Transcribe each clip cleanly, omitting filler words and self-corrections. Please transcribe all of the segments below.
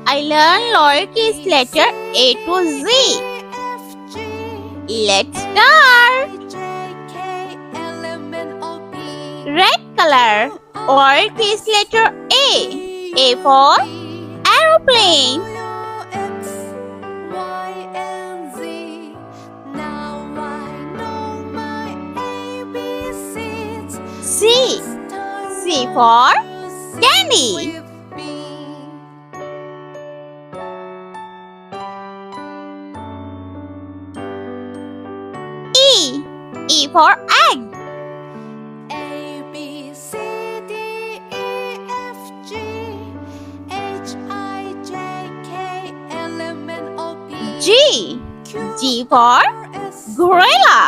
I learn lowercase letter A to Z. Let's start. Red color, lowercase letter A. A for aeroplane. C. C for candy. E. E for egg. G. G for gorilla.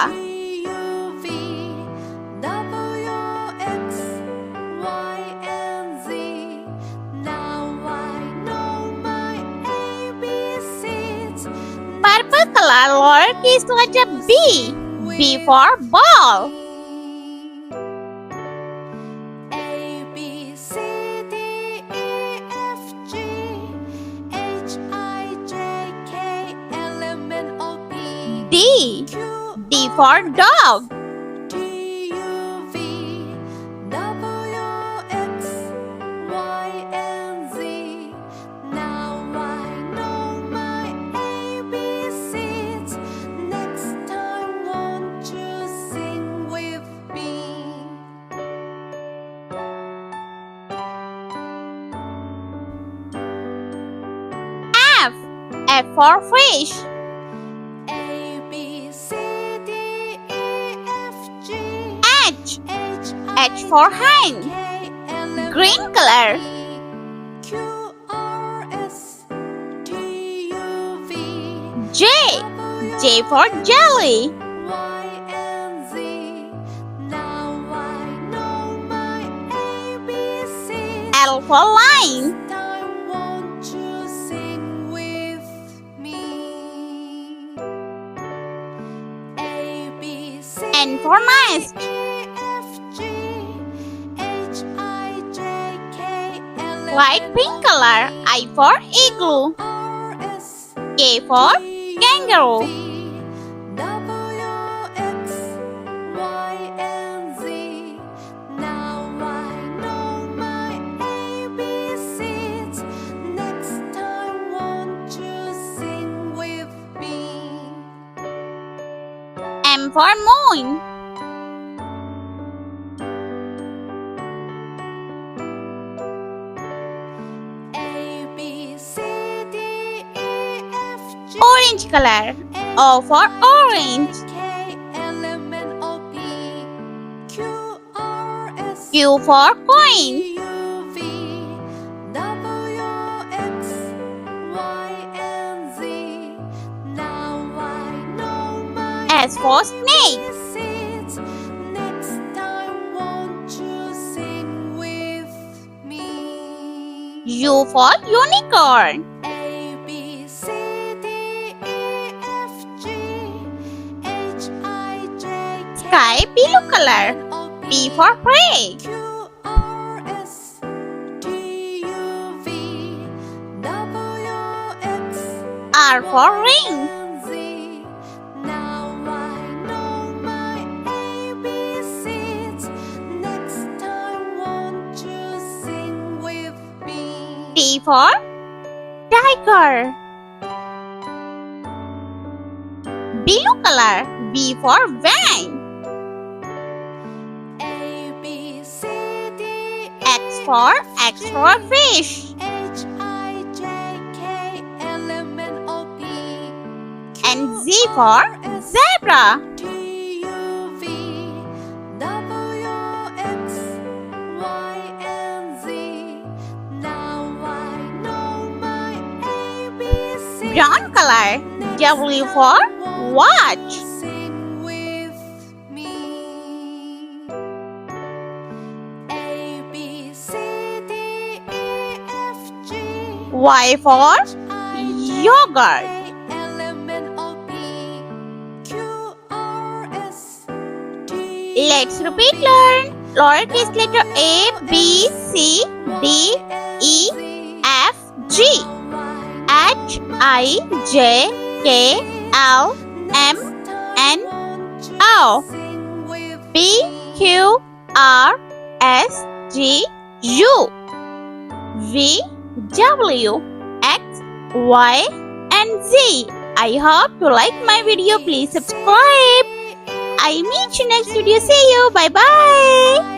Purple color, lowercase letter B. B for ball. D. D for dog. F. F for fish. H. H for hen. Green color. J. J for jelly. L for line. N for nest. Light pink color. I for igloo. K for kangaroo. M for moon. Orange color. O for orange. Q for coin. S for snake. U for unicorn. Sky blue color. P for prey. R for ring. T for tiger. Blue color. V for van. X for extra fish. And Z for zebra. Brown color. W for watch. Y for yogurt. Let's repeat learn. Lowercase letter A, B, C, D, E, F, G. HIJKLMNO PQRSTU VWXYZ. I hope you like my video. Please subscribe. I meet you next video. See you. Bye bye.